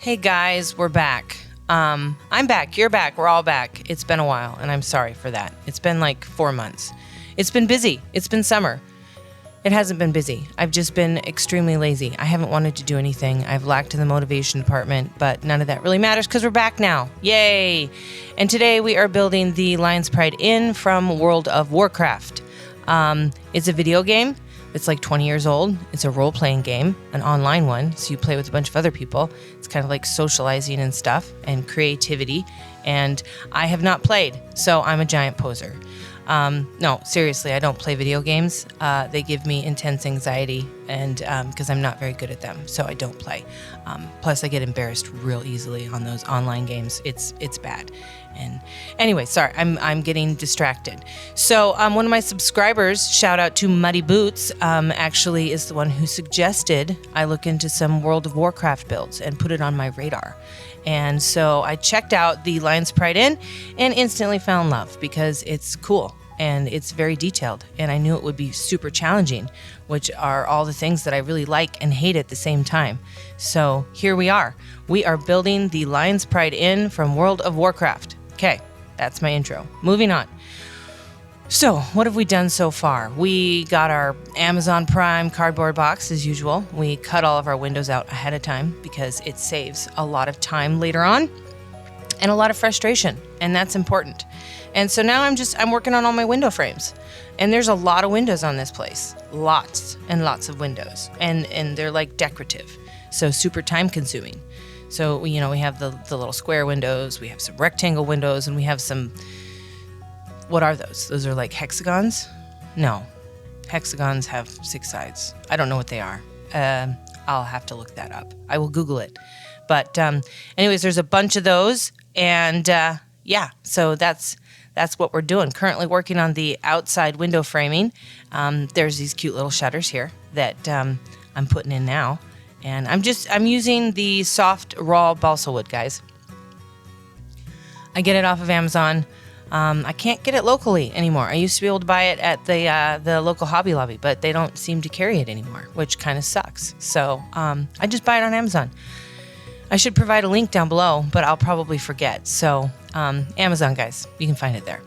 Hey guys, we're back. I'm back, you're back, we're all back. It's been a while, and I'm sorry for that. It's been like 4 months. It's been busy. It's been summer. It hasn't been busy. I've just been extremely lazy. I haven't wanted to do anything. I've lacked in the motivation department, but none of that really matters because we're back now. Yay! And today we are building the Lion's Pride Inn from World of Warcraft. It's a video game. It's like 20 years old. It's a role-playing game, an online one, so you play with a bunch of other people. It's kind of like socializing and stuff and creativity, and I have not played, so I'm a giant poser. No, seriously, I don't play video games. They give me intense anxiety, and because I'm not very good at them, so I don't play. Plus, I get embarrassed real easily on those online games. It's bad. And anyway, sorry, I'm getting distracted. So one of my subscribers, shout out to Muddy Boots, actually is the one who suggested I look into some World of Warcraft builds and put it on my radar. And so I checked out the Lion's Pride Inn and instantly fell in love because it's cool and it's very detailed. And I knew it would be super challenging, which are all the things that I really like and hate at the same time. So here we are. We are building the Lion's Pride Inn from World of Warcraft. Okay, that's my intro. Moving on. So, what have we done so far? We got our Amazon Prime cardboard box as usual. We cut all of our windows out ahead of time because it saves a lot of time later on and a lot of frustration, and that's important. And so now I'm working on all my window frames. And there's a lot of windows on this place. Lots and lots of windows. And they're like decorative. So super time consuming. So, we have the little square windows, we have some rectangle windows, and we have some, what are those? Those are like hexagons? No, hexagons have 6 sides. I don't know what they are. I'll have to look that up. I will Google it. But anyways, there's a bunch of those, and yeah, so that's what we're doing. Currently working on the outside window framing. There's these cute little shutters here that I'm putting in now. And I'm using the soft raw balsa wood, guys. I get it off of Amazon. I can't get it locally anymore. I used to be able to buy it at the local Hobby Lobby, but they don't seem to carry it anymore, which kind of sucks. So I just buy it on Amazon. I should provide a link down below, but I'll probably forget. So Amazon, guys, you can find it there.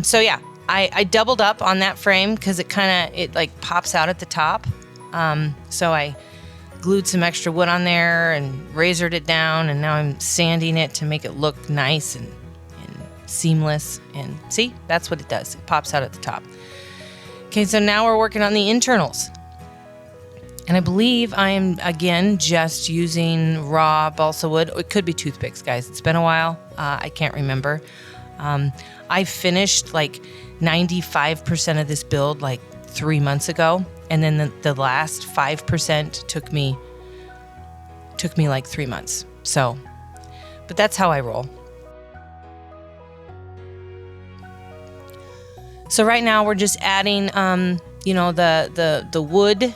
So yeah, I doubled up on that frame because it like pops out at the top. So I glued some extra wood on there and razored it down, and now I'm sanding it to make it look nice and seamless. And see, that's what it does. It pops out at the top. Okay, so now we're working on the internals. And I believe I am, again, just using raw balsa wood. It could be toothpicks, guys. It's been a while. I can't remember. I finished like 95% of this build like 3 months ago. And then the last 5% took me like 3 months. So, but that's how I roll. So right now we're just adding, the wood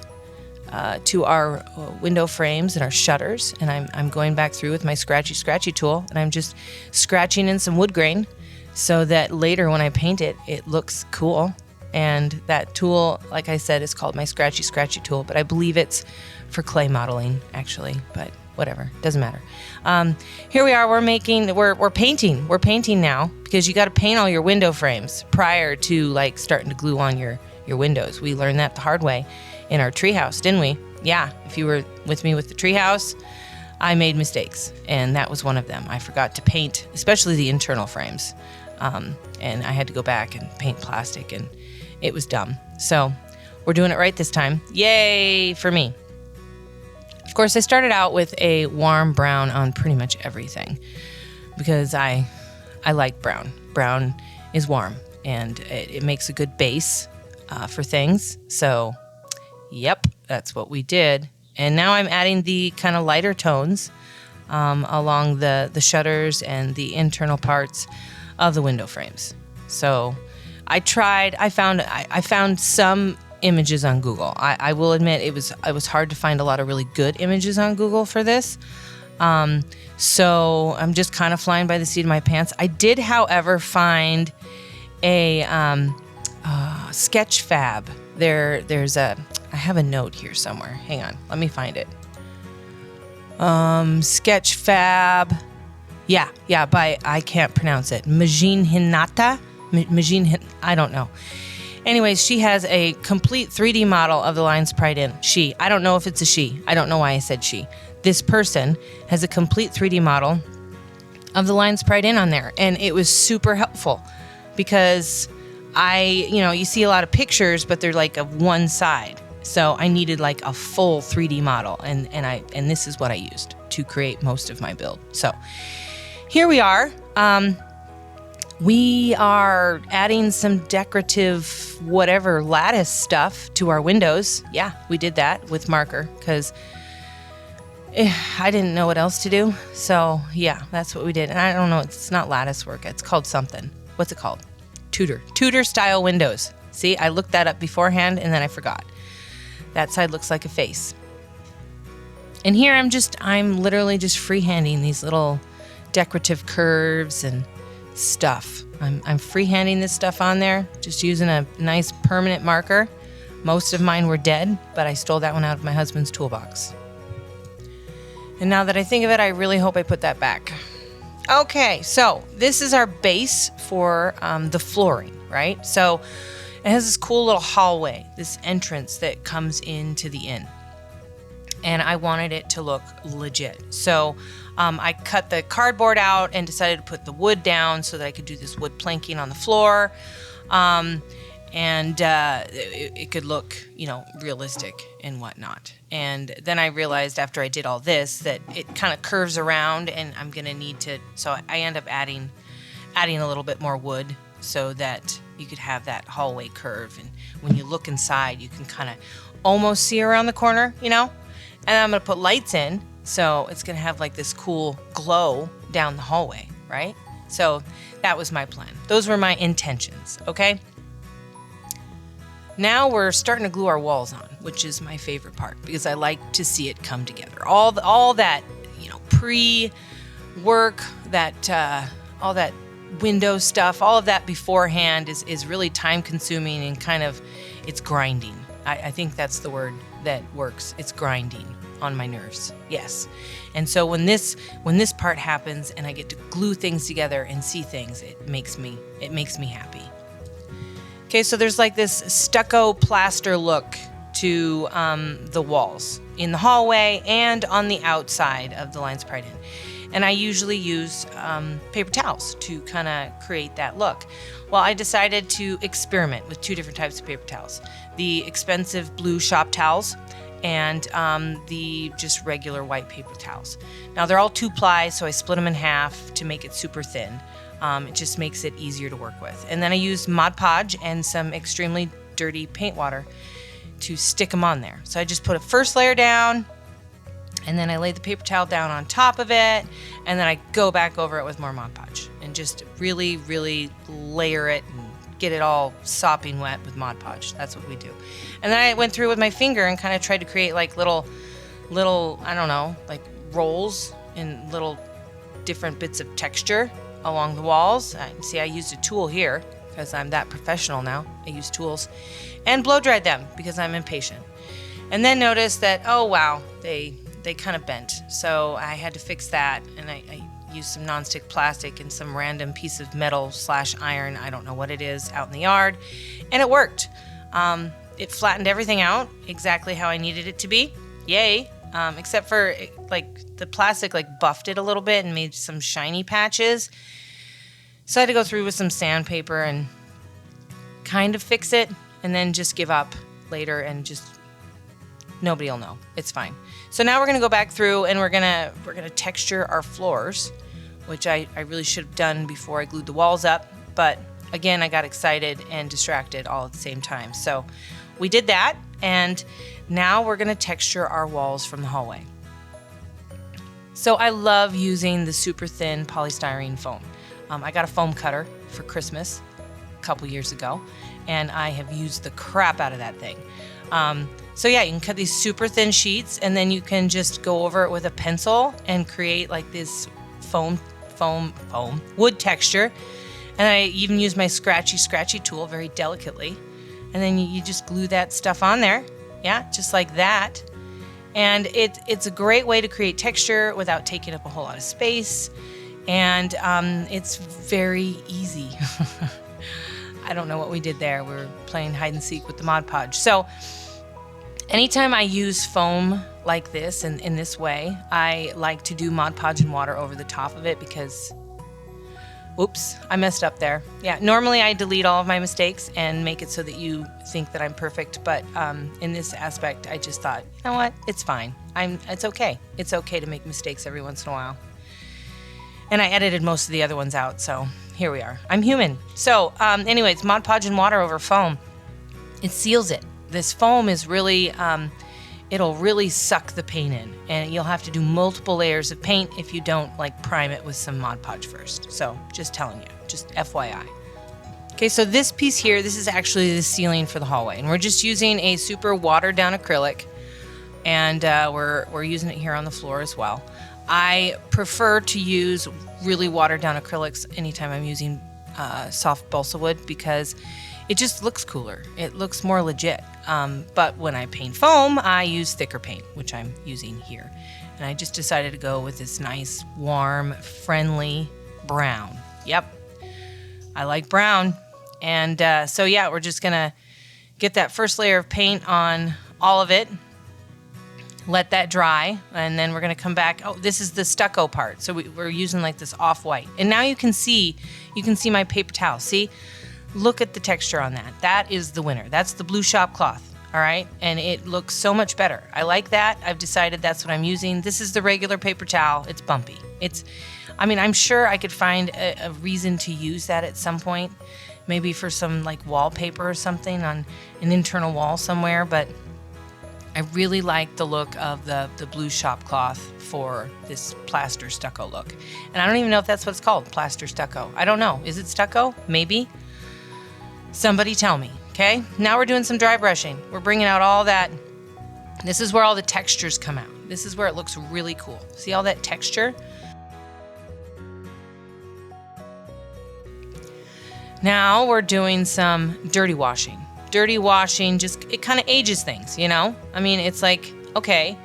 to our window frames and our shutters. And I'm going back through with my scratchy tool, and I'm just scratching in some wood grain so that later when I paint it, it looks cool. And that tool, like I said, is called my scratchy tool, but I believe it's for clay modeling, actually, but whatever, doesn't matter. Here we are, we're painting. We're painting now because you got to paint all your window frames prior to like starting to glue on your windows. We learned that the hard way in our treehouse, didn't we? Yeah, if you were with me with the treehouse, I made mistakes, and that was one of them. I forgot to paint, especially the internal frames, and I had to go back and paint plastic, and it was dumb. So we're doing it right this time. Yay for me. Of course, I started out with a warm brown on pretty much everything because I like brown. Brown is warm, and it makes a good base for things. So, yep, that's what we did. And now I'm adding the kind of lighter tones along the shutters and the internal parts of the window frames. So I found some images on Google. I will admit it was hard to find a lot of really good images on Google for this. So I'm just kind of flying by the seat of my pants. I did, however, find a sketch fab. I have a note here somewhere. Hang on, let me find it. Sketch Fab. Yeah, by, I can't pronounce it. Majin Hinata? I don't know. Anyways, she has a complete 3D model of the Lion's Pride Inn. I don't know if it's a she. I don't know why I said she. This person has a complete 3D model of the Lion's Pride Inn on there. And it was super helpful because you see a lot of pictures, but they're like of one side. So I needed like a full 3D model. And this is what I used to create most of my build. So here we are. We are adding some decorative whatever lattice stuff to our windows. Yeah, we did that with marker because I didn't know what else to do. So yeah, that's what we did. And I don't know, it's not lattice work. It's called something. What's it called? Tudor style windows. See, I looked that up beforehand and then I forgot. That side looks like a face. And here I'm literally just freehanding these little decorative curves and stuff. I'm freehanding this stuff on there, just using a nice permanent marker. Most of mine were dead, but I stole that one out of my husband's toolbox. And now that I think of it, I really hope I put that back. Okay, so this is our base for the flooring, right? So it has this cool little hallway, this entrance that comes into the inn. And I wanted it to look legit. So I cut the cardboard out and decided to put the wood down so that I could do this wood planking on the floor. It could look, realistic and whatnot. And then I realized after I did all this that it kind of curves around and I'm going to need to, so I end up adding a little bit more wood so that you could have that hallway curve. And when you look inside, you can kind of almost see around the corner, And I'm going to put lights in, so it's going to have like this cool glow down the hallway, right? So that was my plan. Those were my intentions, okay? Now we're starting to glue our walls on, which is my favorite part because I like to see it come together. All that, pre-work, all that window stuff, all of that beforehand is really time consuming and kind of, it's grinding. I think that's the word that works. It's grinding on my nerves. Yes. And so when this part happens and I get to glue things together and see things, it makes me happy. Okay, so there's like this stucco plaster look to the walls in the hallway and on the outside of the Lion's Pride Inn. And I usually use paper towels to kind of create that look. Well, I decided to experiment with two different types of paper towels. The expensive blue shop towels and the just regular white paper towels. Now they're all 2-ply, so I split them in half to make it super thin. It just makes it easier to work with. And then I used Mod Podge and some extremely dirty paint water to stick them on there. So I just put a first layer down, and then I lay the paper towel down on top of it, and then I go back over it with more Mod Podge and just really, really layer it and get it all sopping wet with Mod Podge. That's what we do. And then I went through with my finger and kind of tried to create like little, I don't know, like rolls and little different bits of texture along the walls. I used a tool here because I'm that professional now. I use tools and blow dried them because I'm impatient. And then noticed that, oh wow, they kind of bent. So I had to fix that, and I used some nonstick plastic and some random piece of metal / iron, I don't know what it is, out in the yard, and it worked. It flattened everything out exactly how I needed it to be. Yay. Except for like the plastic buffed it a little bit and made some shiny patches. So I had to go through with some sandpaper and kind of fix it, and then just give up later and just nobody will know. It's fine. So now we're gonna go back through and we're gonna texture our floors, which I really should have done before I glued the walls up. But again, I got excited and distracted all at the same time. So we did that, and now we're gonna texture our walls from the hallway. So I love using the super thin polystyrene foam. I got a foam cutter for Christmas a couple years ago, and I have used the crap out of that thing. So yeah, you can cut these super thin sheets, and then you can just go over it with a pencil and create like this foam wood texture. And I even use my scratchy tool very delicately. And then you just glue that stuff on there. Yeah, just like that. And it's a great way to create texture without taking up a whole lot of space. And it's very easy. I don't know what we did there. We were playing hide and seek with the Mod Podge. So anytime I use foam like this in this way, I like to do Mod Podge and water over the top of it because, oops, I messed up there. Yeah, normally I delete all of my mistakes and make it so that you think that I'm perfect. But in this aspect, I just thought, you know what? It's fine. It's okay. It's okay to make mistakes every once in a while. And I edited most of the other ones out, so here we are. I'm human. So anyways, Mod Podge and water over foam, it seals it. This foam is really, it'll really suck the paint in, and you'll have to do multiple layers of paint if you don't like prime it with some Mod Podge first. So just telling you, just FYI. Okay, so this piece here, this is actually the ceiling for the hallway, and we're just using a super watered down acrylic, and we're using it here on the floor as well. I prefer to use really watered down acrylics anytime I'm using soft balsa wood because it just looks cooler. It looks more legit. But when I paint foam, I use thicker paint, which I'm using here. And I just decided to go with this nice, warm, friendly brown. Yep, I like brown. And so yeah, we're just gonna get that first layer of paint on all of it. Let that dry, and then we're gonna come back. Oh, this is the stucco part. So we're using like this off-white. And now you can see my paper towel. See, look at the texture on that. That is the winner. That's the blue shop cloth, all right? And it looks so much better. I like that. I've decided that's what I'm using. This is the regular paper towel. It's bumpy. I mean, I'm sure I could find a reason to use that at some point, maybe for some like wallpaper or something on an internal wall somewhere, but I really like the look of the blue shop cloth for this plaster stucco look. And I don't even know if that's what it's called, plaster stucco. I don't know. Is it stucco? Maybe. Somebody tell me, okay? Now we're doing some dry brushing. We're bringing out all that. This is where all the textures come out. This is where it looks really cool. See all that texture? Now we're doing some dirty washing. Dirty washing, just, it kind of ages things, you know? I mean, it's like, okay,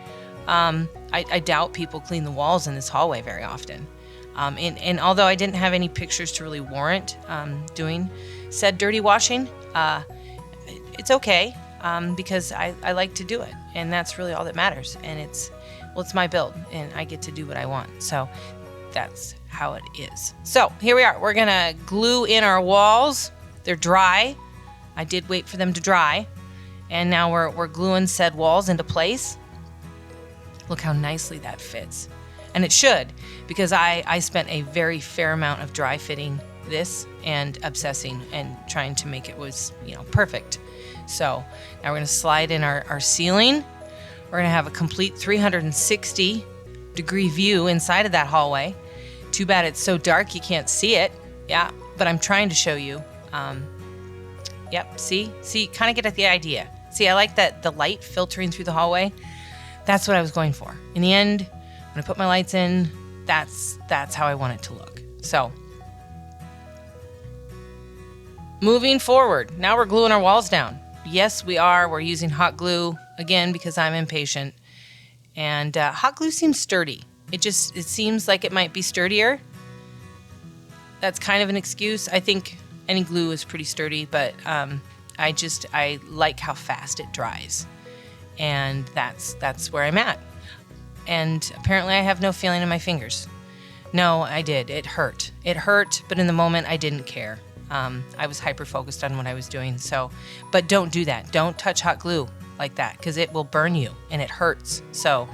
I doubt people clean the walls in this hallway very often. And although I didn't have any pictures to really warrant doing said dirty washing, it's okay because I like to do it, and that's really all that matters. And it's my build, and I get to do what I want. So that's how it is. So here we are. We're gonna glue in our walls. They're dry. I did wait for them to dry, and now we're gluing said walls into place. Look how nicely that fits. And it should, because I spent a very fair amount of dry fitting this and obsessing and trying to make it was, perfect. So now we're gonna slide in our ceiling. We're gonna have a complete 360-degree view inside of that hallway. Too bad it's so dark you can't see it. Yeah, but I'm trying to show you. Yep, see, kind of get at the idea. See, I like that the light filtering through the hallway. That's what I was going for. In the end, when I put my lights in, that's how I want it to look. So, moving forward, now we're gluing our walls down. Yes, we are. We're using hot glue, again, because I'm impatient. And hot glue seems sturdy. It seems like it might be sturdier. That's kind of an excuse. I think any glue is pretty sturdy, but I like how fast it dries. And that's where I'm at. And apparently I have no feeling in my fingers. No, I did. It hurt. It hurt, but in the moment I didn't care. I was hyper-focused on what I was doing. So, but don't do that. Don't touch hot glue like that, because it will burn you and it hurts. So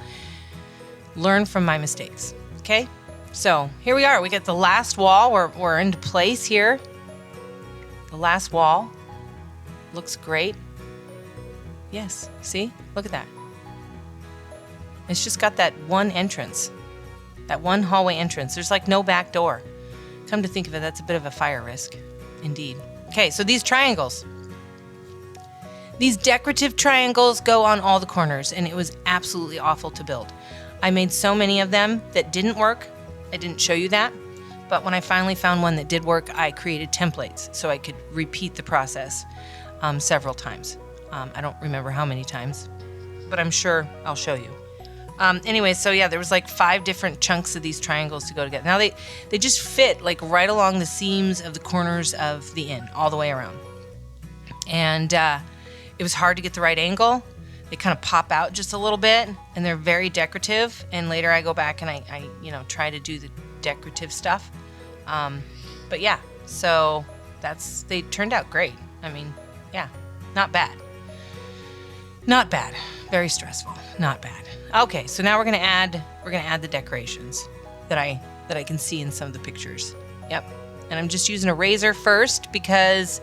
learn from my mistakes, okay? So here we are. We got the last wall. We're into place here. The last wall looks great. Yes, see? Look at that. It's just got that one entrance, that one hallway entrance. There's like no back door. Come to think of it, that's a bit of a fire risk, indeed. Okay, so these triangles. These decorative triangles go on all the corners, and it was absolutely awful to build. I made so many of them that didn't work. I didn't show you that. But when I finally found one that did work, I created templates so I could repeat the process several times. I don't remember how many times, but I'm sure I'll show you. Anyway, so yeah, there was like 5 different chunks of these triangles to go together. Now they just fit like right along the seams of the corners of the inn, all the way around. And it was hard to get the right angle. They kind of pop out just a little bit, and they're very decorative. And later I go back and I try to do the decorative stuff. But yeah, so they turned out great. I mean, yeah, not bad. Not bad. Very stressful. Not bad. Okay, so now we're gonna add the decorations that I can see in some of the pictures. Yep. And I'm just using a razor first because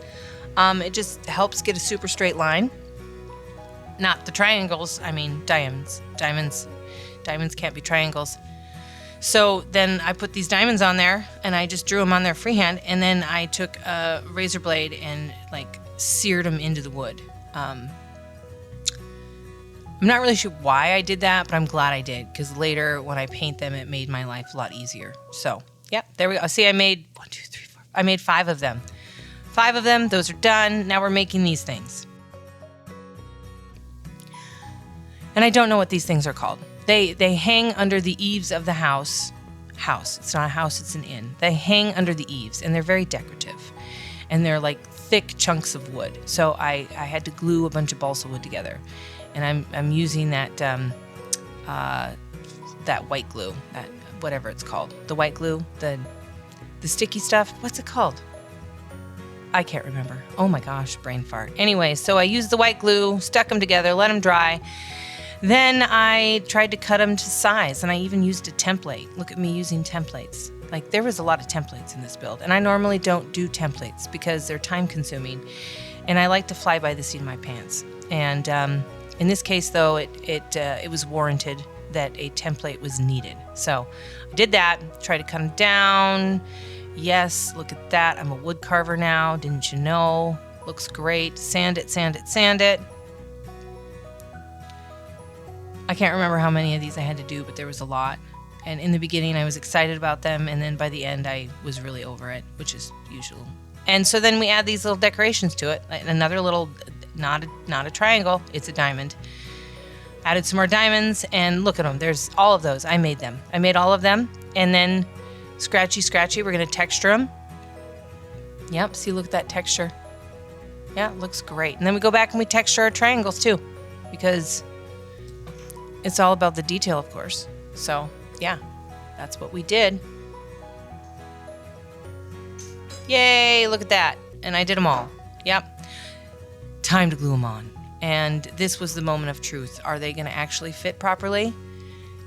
it just helps get a super straight line. Not the triangles, I mean diamonds. Diamonds can't be triangles. So then I put these diamonds on there and I just drew them on there freehand, and then I took a razor blade and like seared them into the wood. I'm not really sure why I did that, but I'm glad I did, because later when I paint them, it made my life a lot easier. So, yep, there we go. See, I made 1, 2, 3, 4. I made 5 of them. 5 of them, those are done. Now we're making these things. And I don't know what these things are called. They hang under the eaves of the house. It's not a house, it's an inn. They hang under the eaves, and they're very decorative. And they're like thick chunks of wood. So I had to glue a bunch of balsa wood together. And I'm using that white glue, that whatever it's called, the white glue, the sticky stuff. What's it called? I can't remember. Oh my gosh, brain fart. Anyway, so I used the white glue, stuck them together, let them dry. Then I tried to cut them to size, and I even used a template. Look at me using templates. Like, there was a lot of templates in this build, and I normally don't do templates because they're time consuming, and I like to fly by the seat of my pants. And in this case, though, it was warranted that a template was needed. So I did that, tried to cut them down. Yes, look at that. I'm a wood carver now. Didn't you know? Looks great. Sand it, sand it, sand it. I can't remember how many of these I had to do, but there was a lot. And in the beginning, I was excited about them, and then by the end, I was really over it, which is usual. And so then we add these little decorations to it. Another little, not a triangle, it's a diamond. Added some more diamonds, and look at them. There's all of those. I made them. I made all of them. And then scratchy, we're going to texture them. Yep, see, look at that texture. Yeah, it looks great. And then we go back and we texture our triangles too, because it's all about the detail, of course. So, yeah, that's what we did. Yay, look at that. And I did them all. Yep. Time to glue them on. And this was the moment of truth. Are they going to actually fit properly?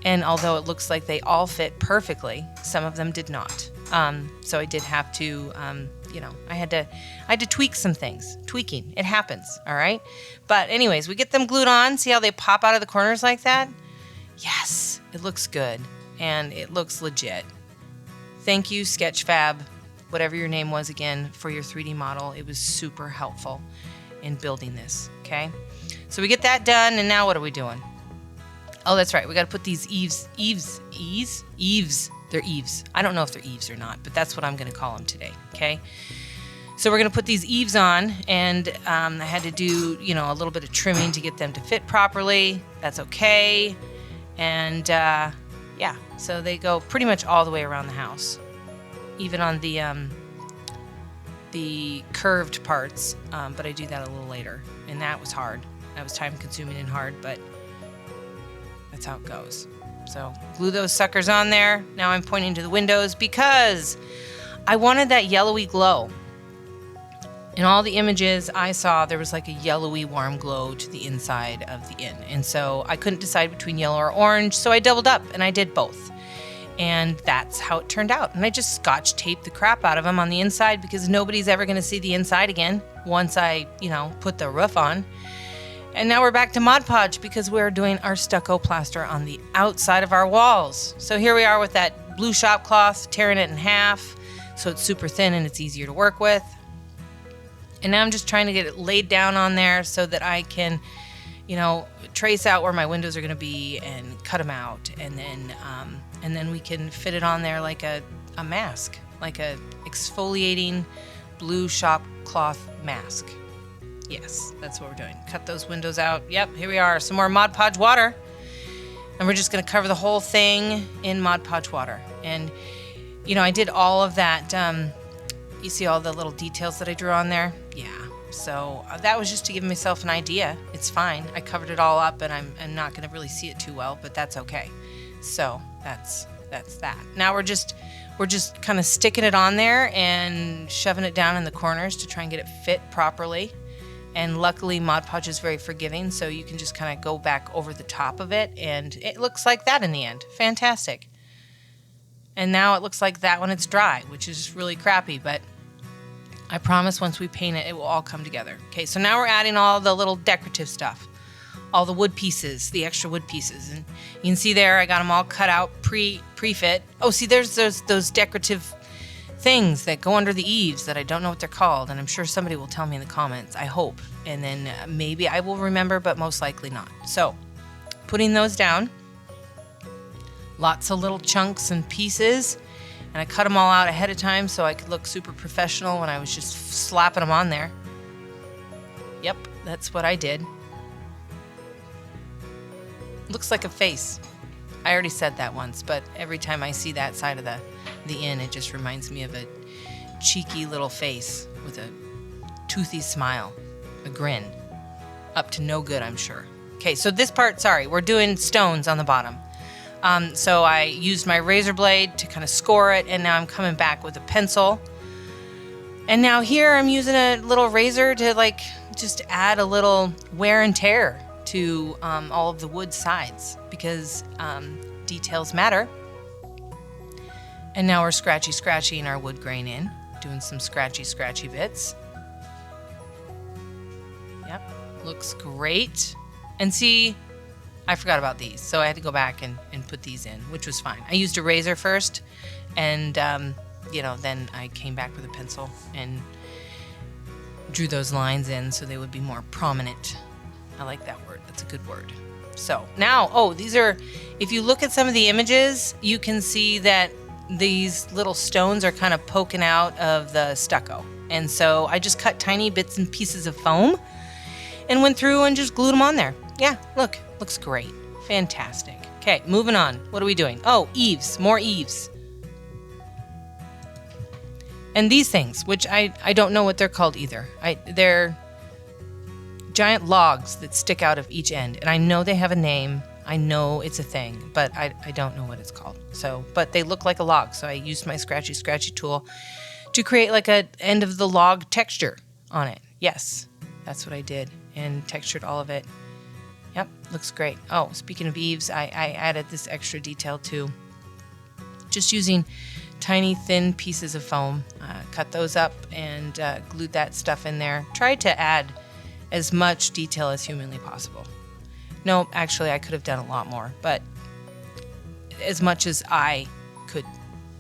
And although it looks like they all fit perfectly, some of them did not. So I did have to, I had to tweak some things. Tweaking, it happens, all right? But anyways, we get them glued on. See how they pop out of the corners like that? Yes, it looks good, and it looks legit. Thank you, Sketchfab, whatever your name was again, for your 3D model. It was super helpful in building this, okay? So we get that done, and now what are we doing? Oh, that's right. We got to put these eaves. They're eaves. I don't know if they're eaves or not, but that's what I'm going to call them today, okay? So we're going to put these eaves on, and I had to do, a little bit of trimming to get them to fit properly. That's okay. And, yeah, so they go pretty much all the way around the house, even on the curved parts, but I do that a little later, and that was hard. That was time-consuming and hard, but that's how it goes. So glue those suckers on there. Now I'm pointing to the windows because I wanted that yellowy glow. In all the images I saw, there was like a yellowy warm glow to the inside of the inn. And so I couldn't decide between yellow or orange, so I doubled up and I did both. And that's how it turned out. And I just scotch taped the crap out of them on the inside because nobody's ever going to see the inside again once I, put the roof on. And now we're back to Mod Podge because we're doing our stucco plaster on the outside of our walls. So here we are with that blue shop cloth, tearing it in half so it's super thin and it's easier to work with. And now I'm just trying to get it laid down on there so that I can, trace out where my windows are going to be and cut them out. And then we can fit it on there like a mask, like a exfoliating blue shop cloth mask. Yes, that's what we're doing. Cut those windows out. Yep, here we are. Some more Mod Podge water. And we're just going to cover the whole thing in Mod Podge water. And, you know, I did all of that. You see all the little details that I drew on there? Yeah. So that was just to give myself an idea. It's fine. I covered it all up, and I'm not going to really see it too well, but that's okay. So that's that. Now we're just kind of sticking it on there and shoving it down in the corners to try and get it fit properly. And luckily Mod Podge is very forgiving, so you can just kind of go back over the top of it, and it looks like that in the end. Fantastic. And now it looks like that when it's dry, which is really crappy, but I promise once we paint it, it will all come together. Okay, so now we're adding all the little decorative stuff, all the wood pieces, the extra wood pieces. And you can see there, I got them all cut out, pre-fit. Oh, see, there's those decorative things that go under the eaves that I don't know what they're called, and I'm sure somebody will tell me in the comments, I hope. And then maybe I will remember, but most likely not. So, putting those down, lots of little chunks and pieces. And I cut them all out ahead of time so I could look super professional when I was just slapping them on there. Yep, that's what I did. Looks like a face. I already said that once, but every time I see that side of the inn, it just reminds me of a cheeky little face with a toothy smile, a grin. Up to no good, I'm sure. Okay, so this part, sorry, we're doing stones on the bottom. So I used my razor blade to kind of score it, and now I'm coming back with a pencil. And now here I'm using a little razor to like just add a little wear and tear to all of the wood sides, because details matter. And now we're scratching our wood grain in, doing some scratchy bits. Yep, looks great. And see, I forgot about these, so I had to go back and put these in, which was fine. I used a razor first, and you know, then I came back with a pencil and drew those lines in so they would be more prominent. I like that word. That's a good word. So now, oh, these are, if you look at some of the images, you can see that these little stones are kind of poking out of the stucco. And so I just cut tiny bits and pieces of foam and went through and just glued them on there. Yeah, look, looks great. Fantastic. Okay, moving on. What are we doing? Oh, eaves, more eaves. And these things, which I don't know what they're called either. They're giant logs that stick out of each end. And I know they have a name. I know it's a thing, but I don't know what it's called. So, but they look like a log. So I used my scratchy tool to create like a end of the log texture on it. Yes, that's what I did, and textured all of it. Yep, looks great. Oh, speaking of eaves, I added this extra detail too. Just using tiny thin pieces of foam, cut those up and glued that stuff in there. Tried to add as much detail as humanly possible. No, actually I could have done a lot more, but as much as I could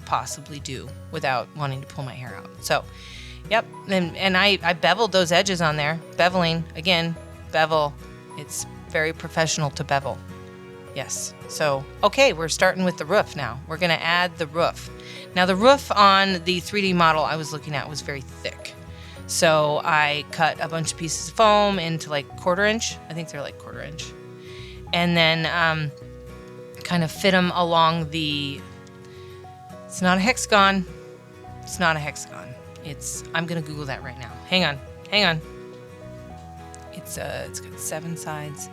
possibly do without wanting to pull my hair out. So, yep, and I beveled those edges on there. Beveling, again, bevel. It's very professional to bevel. Yes. So, okay, we're starting with the roof now. We're going to add the roof. Now, the roof on the 3D model I was looking at was very thick. So I cut a bunch of pieces of foam into like 1/4 inch. I think they're like 1/4 inch. And then kind of fit them along the... It's not a hexagon. It's not a hexagon. I'm going to Google that right now. Hang on. It's got 7 sides.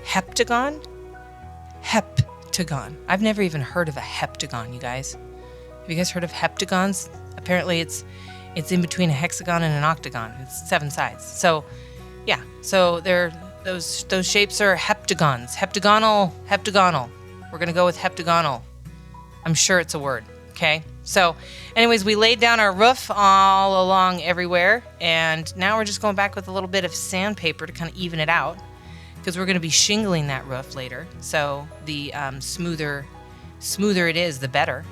Heptagon? Heptagon. I've never even heard of a heptagon, you guys. Have you guys heard of heptagons? Apparently it's in between a hexagon and an octagon. It's 7 sides. So, yeah. So those shapes are heptagons. Heptagonal. We're going to go with heptagonal. I'm sure it's a word. Okay? So, anyways, we laid down our roof all along everywhere, and now we're just going back with a little bit of sandpaper to kind of even it out, because we're going to be shingling that roof later. So the smoother it is, the better.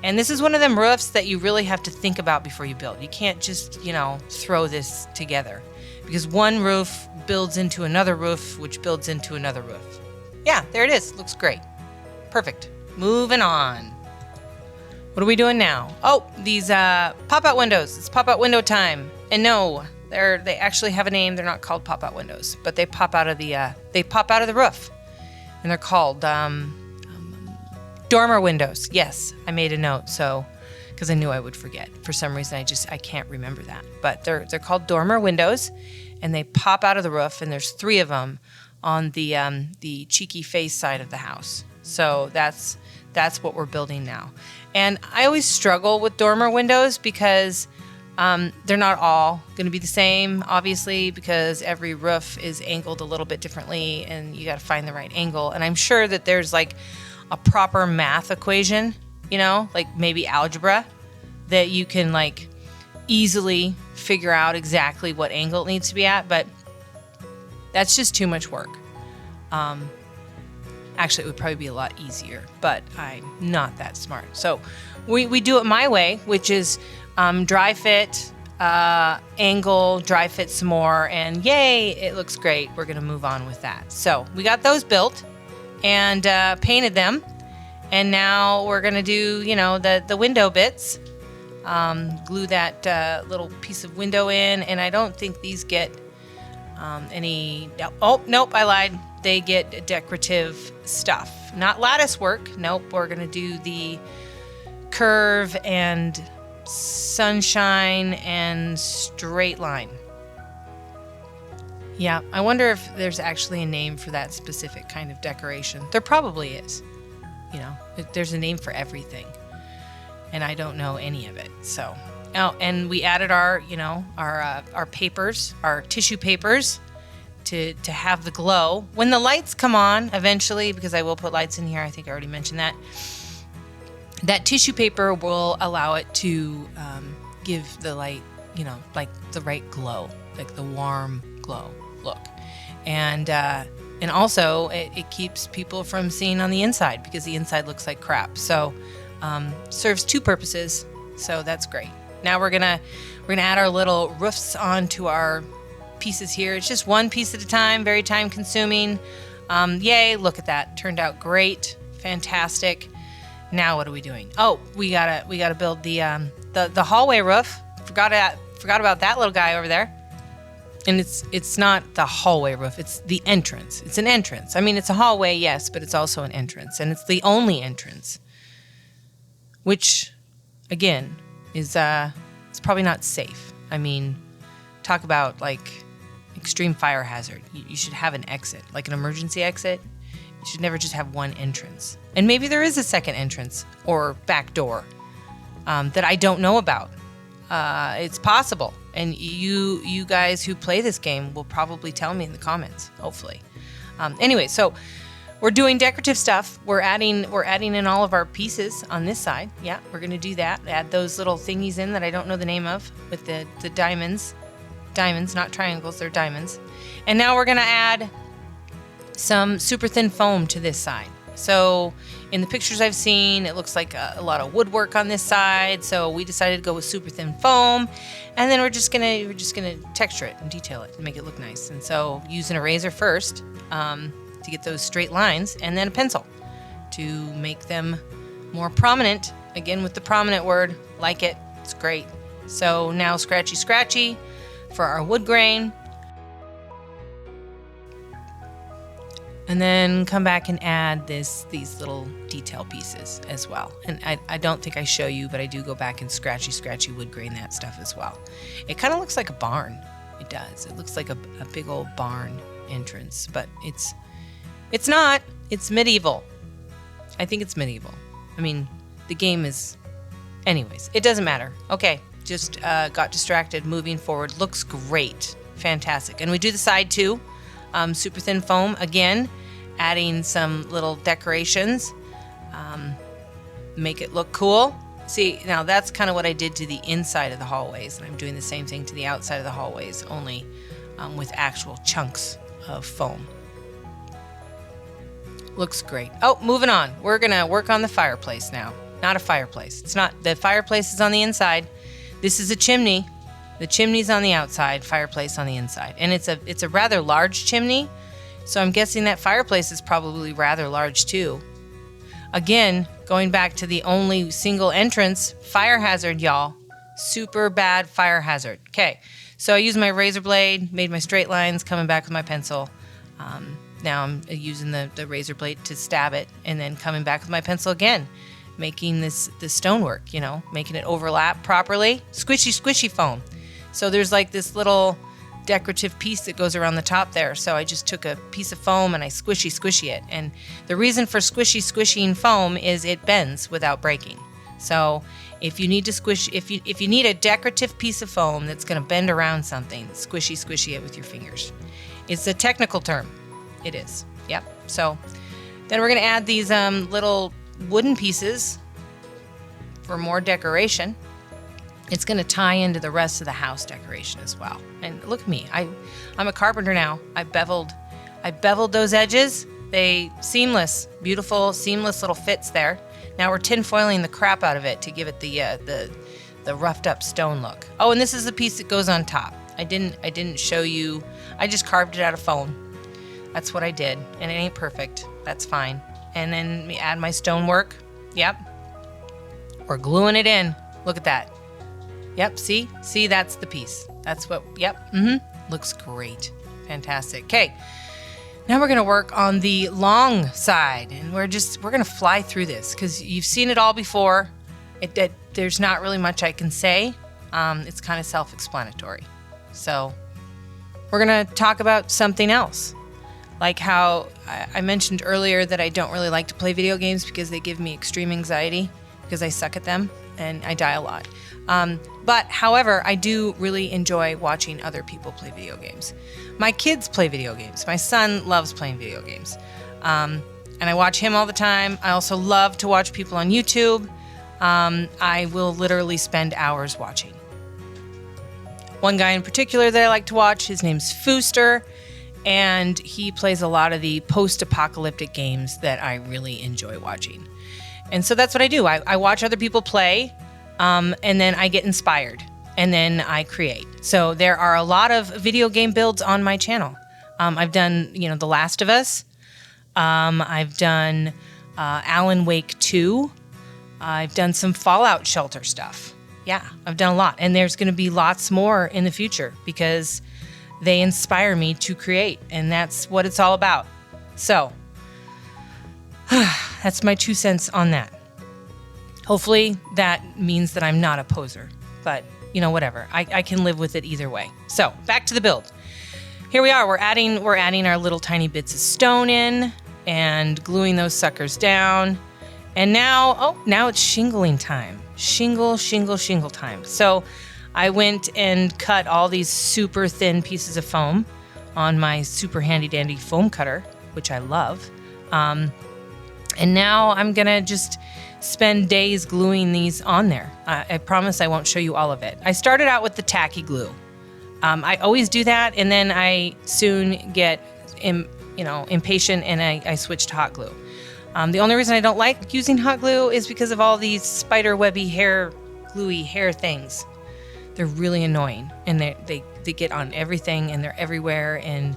And this is one of them roofs that you really have to think about before you build. You can't just, throw this together, because one roof builds into another roof, which builds into another roof. Yeah, there it is. Looks great. Perfect. Moving on. What are we doing now? Oh, these pop-out windows. It's pop-out window time. And no, they actually have a name. They're not called pop-out windows, but they pop out of the roof. And they're called dormer windows. Yes, I made a note, so because I knew I would forget. For some reason, I can't remember that. But they're called dormer windows, and they pop out of the roof, and there's 3 of them on the cheeky face side of the house. So that's what we're building now. And I always struggle with dormer windows because they're not all going to be the same, obviously, because every roof is angled a little bit differently, and you got to find the right angle. And I'm sure that there's like a proper math equation, you know, like maybe algebra, that you can like easily figure out exactly what angle it needs to be at, but that's just too much work. Actually, it would probably be a lot easier, but I'm not that smart. So we do it my way, which is dry fit, angle, dry fit some more, and yay, it looks great. We're going to move on with that. So we got those built and painted them, and now we're going to do, you know, the window bits. Glue that little piece of window in, and I don't think these get any... Oh, nope, I lied. They get decorative stuff. Not lattice work. Nope, we're going to do the curve and sunshine and straight line. Yeah, I wonder if there's actually a name for that specific kind of decoration. There probably is. You know, there's a name for everything. And I don't know any of it. So, oh, and we added our, you know, our papers, our tissue papers, to have the glow. When the lights come on, eventually, because I will put lights in here, I think I already mentioned that. That tissue paper will allow it to give the light, you know, like the right glow, like the warm glow look, and also it keeps people from seeing on the inside because the inside looks like crap. So. Serves 2 purposes, so that's great. Now we're gonna add our little roofs onto our pieces here. It's just 1 piece at a time, very time consuming. Yay, look at that, turned out great, fantastic. Now what are we doing? Oh, we gotta build the hallway roof. Forgot about that little guy over there. And it's not the hallway roof, it's the entrance. It's an entrance. I mean, it's a hallway, yes, but it's also an entrance, and it's the only entrance. Which, again, is it's probably not safe. I mean, talk about like extreme fire hazard. You should have an exit, like an emergency exit. You should never just have 1 entrance. And maybe there is a second entrance or back door that I don't know about. It's possible, and you guys who play this game will probably tell me in the comments. Hopefully. Anyway, so. We're doing decorative stuff. We're adding in all of our pieces on this side. Yeah, we're gonna do that. Add those little thingies in that I don't know the name of with the diamonds. Diamonds, not triangles, they're diamonds. And now we're gonna add some super thin foam to this side. So in the pictures I've seen, it looks like a lot of woodwork on this side. So we decided to go with super thin foam, and then we're just gonna texture it and detail it and make it look nice. And so using a razor first. To get those straight lines, and then a pencil to make them more prominent. Again, with the prominent word, like it, it's great. So now scratchy scratchy for our wood grain. And then come back and add these little detail pieces as well. And I don't think I show you, but I do go back and scratchy wood grain that stuff as well. It kind of looks like a barn. It does. It looks like a big old barn entrance, but it's not. It's medieval. I think it's medieval. I mean, the game is... Anyways, it doesn't matter. Okay, just got distracted. Moving forward. Looks great. Fantastic. And we do the side too. Super thin foam. Again, adding some little decorations. Make it look cool. See, now that's kind of what I did to the inside of the hallways. And I'm doing the same thing to the outside of the hallways, only with actual chunks of foam. Looks great. Oh, moving on. We're gonna work on the fireplace now. Not a fireplace. It's not. The fireplace is on the inside. This is a chimney. The chimney's on the outside, fireplace on the inside. And it's a rather large chimney, so I'm guessing that fireplace is probably rather large too. Again, going back to the only single entrance, fire hazard, y'all. Super bad fire hazard. Okay, so I used my razor blade, made my straight lines, coming back with my pencil. Now I'm using the razor blade to stab it, and then coming back with my pencil again, making this stonework, you know, making it overlap properly. Squishy foam. So there's like this little decorative piece that goes around the top there. So I just took a piece of foam and I squishy it. And the reason for squishing foam is it bends without breaking. So if you need to squish, if you need a decorative piece of foam that's going to bend around something, squishy it with your fingers. It's a technical term. It is. Yep. So then we're going to add these little wooden pieces for more decoration. It's going to tie into the rest of the house decoration as well. And look at me. I'm a carpenter now. I beveled those edges. They seamless, beautiful, seamless little fits there. Now we're tinfoiling the crap out of it to give it the roughed up stone look. Oh, and this is the piece that goes on top. I didn't show you. I just carved it out of foam. That's what I did, and it ain't perfect. That's fine. And then we add my stonework. Yep. We're gluing it in. Look at that. Yep, see, that's the piece. That's what, yep, looks great. Fantastic. Okay, now we're gonna work on the long side, and we're gonna fly through this because you've seen it all before. There's not really much I can say. It's kind of self-explanatory. So we're gonna talk about something else. Like how I mentioned earlier that I don't really like to play video games because they give me extreme anxiety because I suck at them and I die a lot. But however, I do really enjoy watching other people play video games. My kids play video games. My son loves playing video games. And I watch him all the time. I also love to watch people on YouTube. I will literally spend hours watching. One guy in particular that I like to watch, his name's Fooster, and he plays a lot of the post-apocalyptic games that I really enjoy watching. And so that's what I do. I watch other people play, and then I get inspired, and then I create. So there are a lot of video game builds on my channel. I've done, The Last of Us. I've done Alan Wake 2. I've done some Fallout Shelter stuff. Yeah, I've done a lot. And there's going to be lots more in the future because they inspire me to create, and that's what it's all about. So that's my 2 cents on that. Hopefully that means that I'm not a poser, but whatever. I can live with it either way. So back to the build. Here we are. We're adding our little tiny bits of stone in and gluing those suckers down. And now it's shingling time. Shingle time. So I went and cut all these super thin pieces of foam on my super handy dandy foam cutter, which I love. And now I'm gonna just spend days gluing these on there. I promise I won't show you all of it. I started out with the tacky glue. I always do that, and then I soon get impatient and I switch to hot glue. The only reason I don't like using hot glue is because of all these spider webby gluey hair things. They're really annoying, and they get on everything, and they're everywhere. And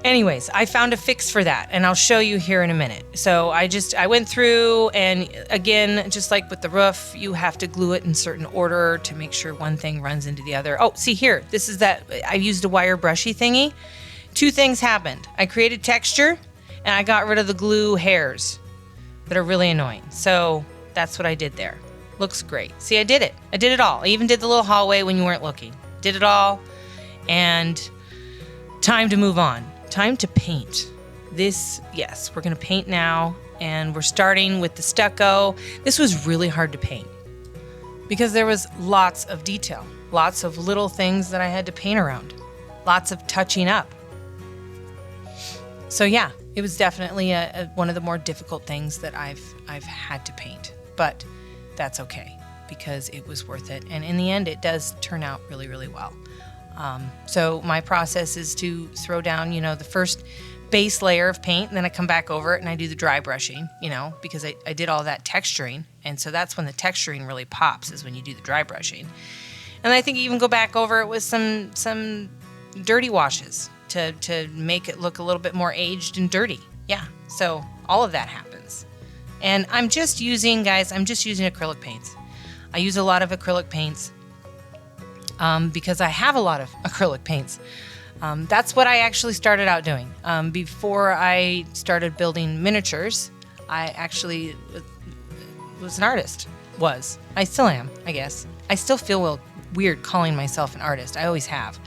anyways, I found a fix for that, and I'll show you here in a minute. So I went through, and again, just like with the roof, you have to glue it in certain order to make sure one thing runs into the other. Oh, see here, this is that I used a wire brushy thingy. 2 things happened. I created texture, and I got rid of the glue hairs that are really annoying. So that's what I did there. Looks great. See, I did it. I did it all. I even did the little hallway when you weren't looking. Did it all. And time to move on. Time to paint. Yes, we're going to paint now. And we're starting with the stucco. This was really hard to paint because there was lots of detail. Lots of little things that I had to paint around. Lots of touching up. So yeah, it was definitely one of the more difficult things that I've had to paint. But that's okay because it was worth it. And in the end, it does turn out really, really well. So my process is to throw down, the first base layer of paint, and then I come back over it and I do the dry brushing, because I did all that texturing. And so that's when the texturing really pops, is when you do the dry brushing. And I think you even go back over it with some dirty washes to make it look a little bit more aged and dirty. Yeah, so all of that happens. And I'm just using acrylic paints. I use a lot of acrylic paints because I have a lot of acrylic paints. That's what I actually started out doing. Before I started building miniatures, I actually was an artist. I still am, I guess. I still feel weird calling myself an artist. I always have.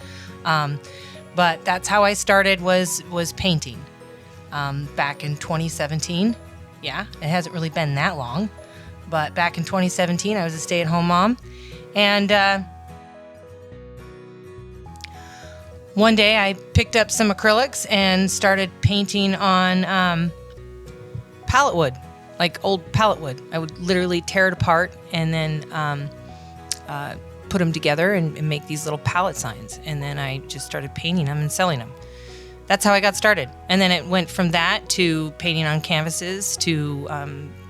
But that's how I started was painting. Back in 2017. Yeah, it hasn't really been that long. But back in 2017, I was a stay-at-home mom. And one day I picked up some acrylics and started painting on pallet wood, like old pallet wood. I would literally tear it apart and then put them together and make these little pallet signs. And then I just started painting them and selling them. That's how I got started. And then it went from that to painting on canvases to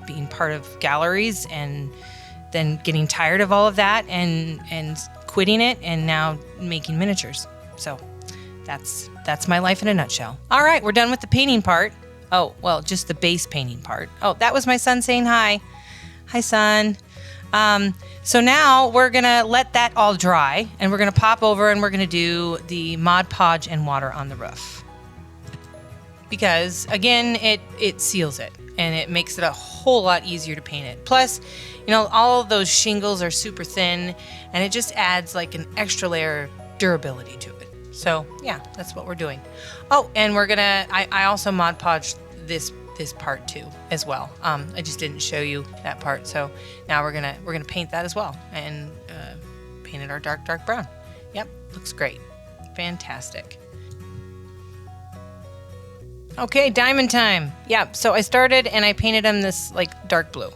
being part of galleries, and then getting tired of all of that and quitting it, and now making miniatures. So that's my life in a nutshell. All right, we're done with the painting part. Oh, well, just the base painting part. Oh, that was my son saying hi. Hi, son. So now we're gonna let that all dry, and we're gonna pop over and we're gonna do the Mod Podge and water on the roof. Because again, it seals it and it makes it a whole lot easier to paint it. Plus, all of those shingles are super thin, and it just adds like an extra layer of durability to it. So yeah, that's what we're doing. Oh, and I also Mod Podged this part too as well. I just didn't show you that part. So now we're gonna paint that as well, and paint it our dark brown. Yep, looks great. Fantastic. Okay, diamond time. Yeah, so I started and I painted them this like dark blue.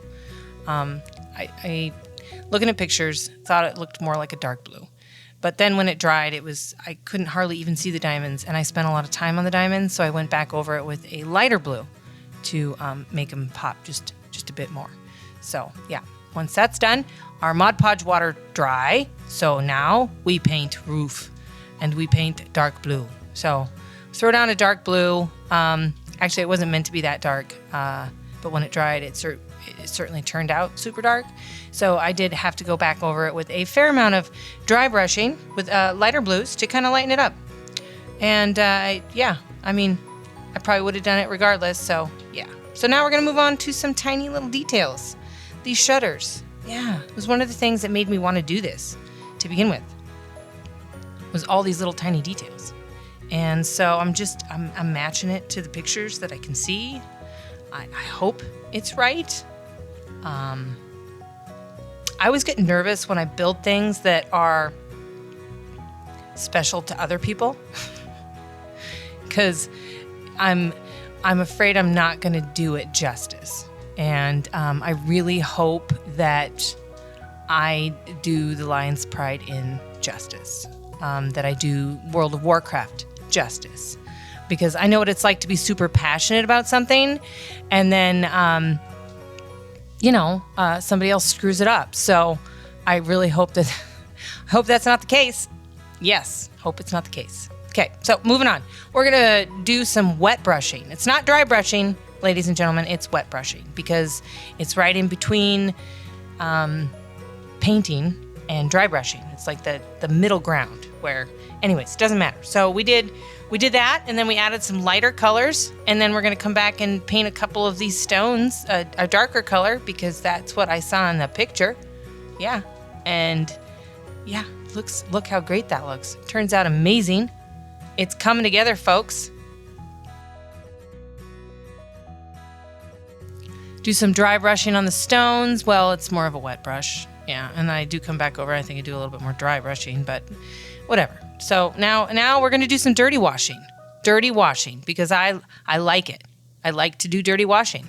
I looking at pictures, thought it looked more like a dark blue. But then when it dried, I couldn't hardly even see the diamonds, and I spent a lot of time on the diamonds, so I went back over it with a lighter blue to make them pop just a bit more. So yeah, once that's done, our Mod Podge water dry. So now we paint roof, and we paint dark blue. So throw down a dark blue. Actually, it wasn't meant to be that dark, but when it dried, it certainly turned out super dark. So I did have to go back over it with a fair amount of dry brushing with lighter blues to kind of lighten it up. And yeah, I mean, I probably would have done it regardless. So yeah. So now we're going to move on to some tiny little details. These shutters. Yeah, it was one of the things that made me want to do this to begin with, was all these little tiny details. And so I'm matching it to the pictures that I can see. I hope it's right. I always get nervous when I build things that are special to other people, because I'm afraid I'm not going to do it justice. And I really hope that I do the Lion's Pride Inn justice, that I do World of Warcraft justice, because I know what it's like to be super passionate about something, and then somebody else screws it up. So I really hope that's not the case. Yes, hope it's not the case. Okay, so moving on. We're gonna do some wet brushing. It's not dry brushing, ladies and gentlemen, it's wet brushing, because it's right in between painting and dry brushing. It's like the middle ground where, anyways, it doesn't matter. So we did that, and then we added some lighter colors, and then we're gonna come back and paint a couple of these stones a darker color, because that's what I saw in the picture. Yeah, and yeah, look how great that looks. Turns out amazing. It's coming together, folks. Do some dry brushing on the stones. Well, it's more of a wet brush. Yeah, and I do come back over. I think I do a little bit more dry brushing, but whatever. So now we're going to do some dirty washing. Dirty washing, because I like it. I like to do dirty washing.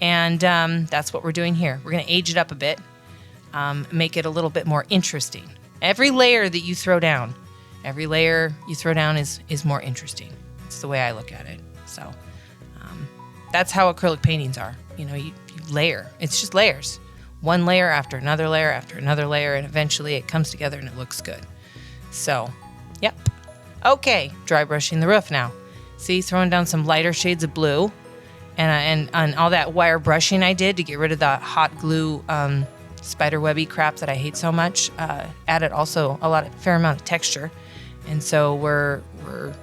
And that's what we're doing here. We're going to age it up a bit, make it a little bit more interesting. Every layer that you throw down is more interesting. It's the way I look at it. So that's how acrylic paintings are. You layer. It's just layers. One layer after another layer after another layer, and eventually it comes together and it looks good. So, yep. Okay, dry brushing the roof now. See, throwing down some lighter shades of blue, and all that wire brushing I did to get rid of the hot glue spiderwebby crap that I hate so much. Added also fair amount of texture, and so we're we're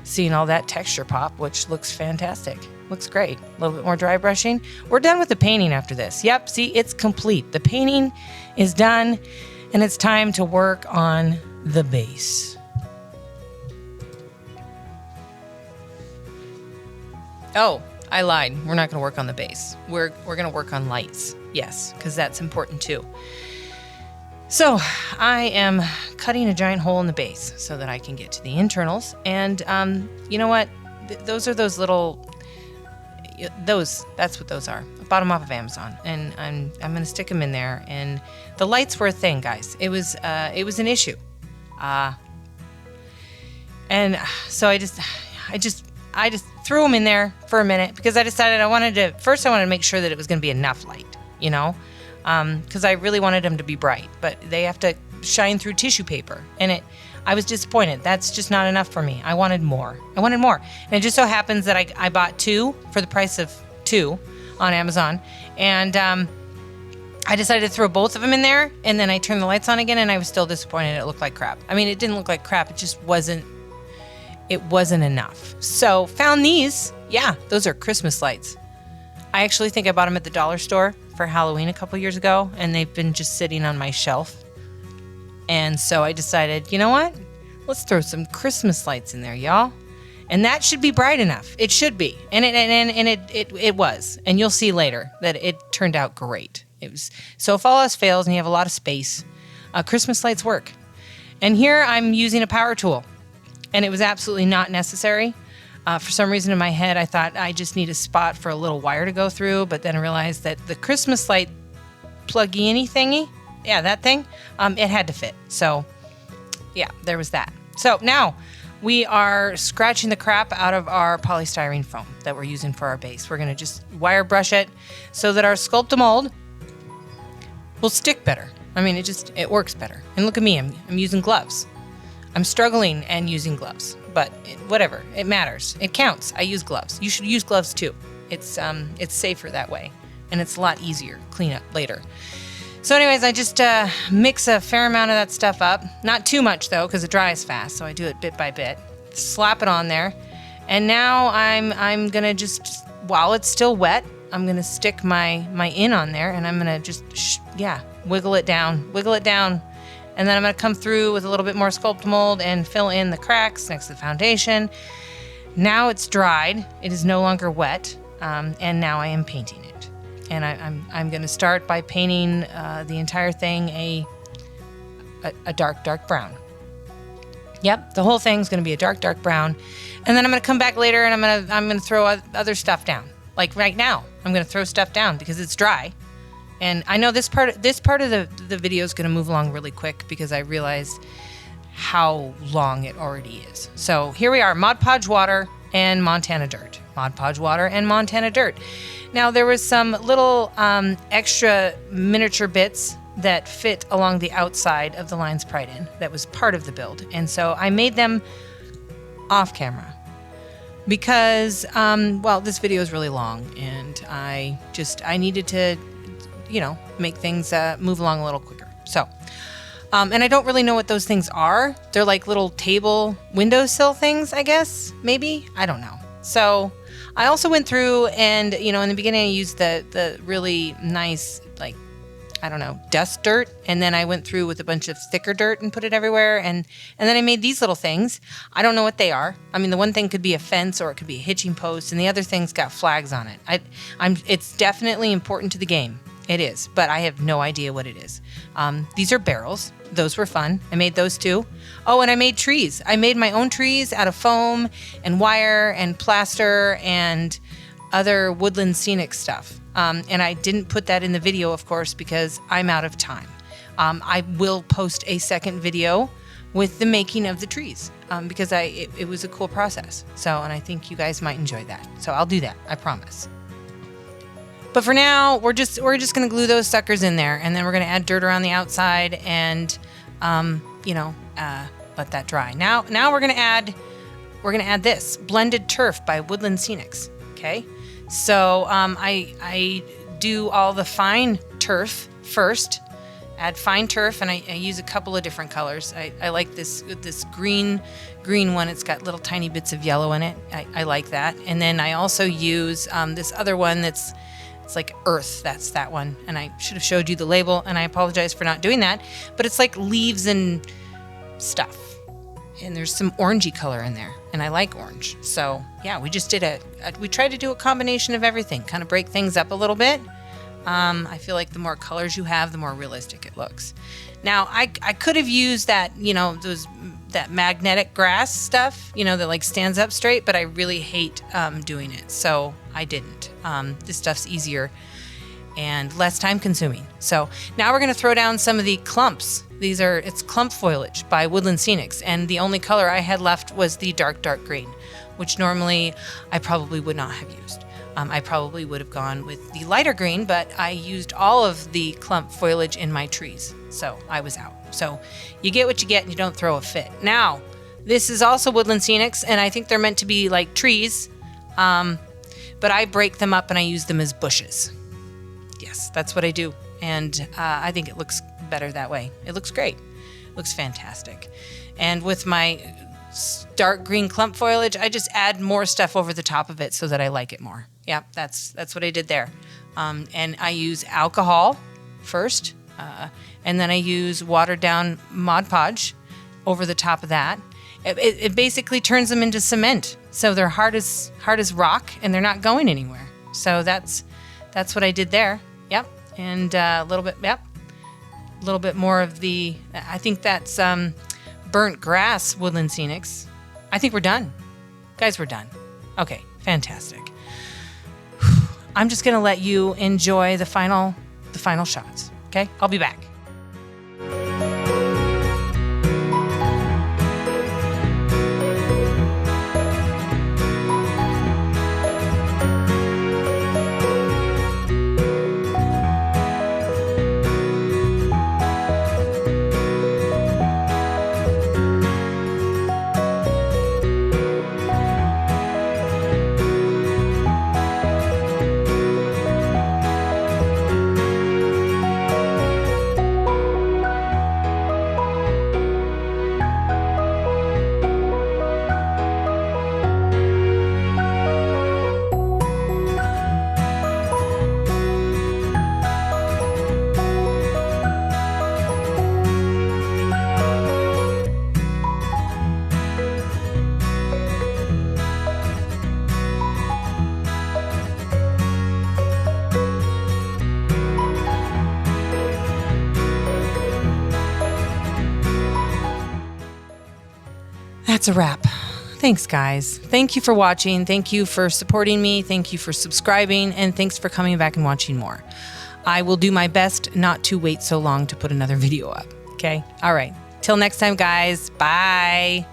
seeing all that texture pop, which looks fantastic. Looks great. A little bit more dry brushing. We're done with the painting after this. Yep, see, it's complete. The painting is done, and it's time to work on the base. Oh, I lied. We're not going to work on the base. We're going to work on lights. Yes, because that's important too. So I am cutting a giant hole in the base so that I can get to the internals. And you know what? Those are those little... That's what those are. I bought them off of Amazon, and I'm going to stick them in there. And the lights were a thing, guys. It was an issue. And so I just threw them in there for a minute because I decided I wanted to make sure that it was going to be enough light, you know, because I really wanted them to be bright, but they have to shine through tissue paper, and I was disappointed. That's just not enough for me. I wanted more. And it just so happens that I bought 2 for the price of 2 on Amazon, and I decided to throw both of them in there, and then I turned the lights on again, and I was still disappointed. It looked like crap. I mean, it didn't look like crap. It just wasn't enough. So found these. Yeah, those are Christmas lights. I actually think I bought them at the dollar store for Halloween a couple years ago, and they've been just sitting on my shelf. And so I decided, you know what? Let's throw some Christmas lights in there, y'all. And that should be bright enough. It should be. And it was. And you'll see later that it turned out great. It was. So if all else fails and you have a lot of space, Christmas lights work. And here I'm using a power tool. And it was absolutely not necessary. For some reason in my head, I thought I just need a spot for a little wire to go through. But then I realized that the Christmas light pluggy-any thingy, yeah, that thing, it had to fit. So, yeah, there was that. So now we are scratching the crap out of our polystyrene foam that we're using for our base. We're going to just wire brush it so that our Sculpt-A-Mold will stick better. I mean, it works better. And look at me, I'm using gloves. I'm struggling and using gloves, but whatever, it matters. It counts. I use gloves. You should use gloves too. It's safer that way, and it's a lot easier to clean up later. So anyways, I just mix a fair amount of that stuff up. Not too much though, because it dries fast, so I do it bit by bit. Slap it on there, and now I'm gonna just, while it's still wet, I'm gonna stick my in on there, and I'm gonna just wiggle it down, and then I'm gonna come through with a little bit more Sculpt-A-Mold and fill in the cracks next to the foundation. Now it's dried. It is no longer wet, and now I am painting it. And I'm going to start by painting the entire thing a dark brown. Yep, the whole thing's going to be a dark brown. And then I'm going to come back later and I'm going to throw other stuff down. Like right now, I'm going to throw stuff down because it's dry. And I know this part of the video is going to move along really quick because I realized how long it already is. So here we are, Mod Podge water and Montana dirt. Mod Podge water and Montana dirt. Now there was some little extra miniature bits that fit along the outside of the lines pried in. That was part of the build. And so I made them off camera because, this video is really long and I needed to, make things move along a little quicker. So, and I don't really know what those things are. They're like little table windowsill things, I guess, maybe. I don't know. So I also went through and, in the beginning I used the really nice, dust dirt. And then I went through with a bunch of thicker dirt and put it everywhere. And then I made these little things. I don't know what they are. I mean, the one thing could be a fence or it could be a hitching post. And the other thing's got flags on it. It's definitely important to the game. It is, but I have no idea what it is. These are barrels. Those were fun. I made those too. Oh, and I made trees. I made my own trees out of foam and wire and plaster and other Woodland Scenics stuff. And I didn't put that in the video, of course, because I'm out of time. I will post a second video with the making of the trees because it was a cool process. So, and I think you guys might enjoy that. So I'll do that. I promise. But for now, we're just gonna glue those suckers in there, and then we're gonna add dirt around the outside and, let that dry. Now we're gonna add this blended turf by Woodland Scenics. Okay, so I do all the fine turf first, Add fine turf, and I use a couple of different colors. I like this green one. It's got little tiny bits of yellow in it. I like that. And then I also use this other one it's like earth. That's that one. And I should have showed you the label, and I apologize for not doing that. But it's like leaves and stuff. And there's some orangey color in there, and I like orange. So yeah, we just did we tried to do a combination of everything, kind of break things up a little bit. I feel like the more colors you have, the more realistic it looks. Now, I could have used that, that magnetic grass stuff, that like stands up straight, but I really hate doing it, so I didn't. This stuff's easier and less time consuming. So now we're gonna throw down some of the clumps. It's Clump Foilage by Woodland Scenics, and the only color I had left was the dark green, which normally I probably would not have used. I probably would have gone with the lighter green, but I used all of the clump foliage in my trees, so I was out. So you get what you get and you don't throw a fit. Now, this is also Woodland Scenics, and I think they're meant to be like trees, but I break them up and I use them as bushes. Yes, that's what I do, and I think it looks better that way. It looks great. It looks fantastic. And with my dark green clump foliage, I just add more stuff over the top of it so that I like it more. Yeah, that's what I did there. And I use alcohol first, and then I use watered down Mod Podge over the top of that. It basically turns them into cement, so they're hard as rock, and they're not going anywhere. So that's what I did there. Yep, and a little bit more of the. I think that's burnt grass Woodland Scenics. I think we're done, guys. We're done. Okay, fantastic. I'm just gonna let you enjoy the final shots. Okay, I'll be back. That's a wrap. Thanks, guys. Thank you for watching. Thank you for supporting me. Thank you for subscribing. And thanks for coming back and watching more. I will do my best not to wait so long to put another video up. Okay? All right. Till next time, guys. Bye.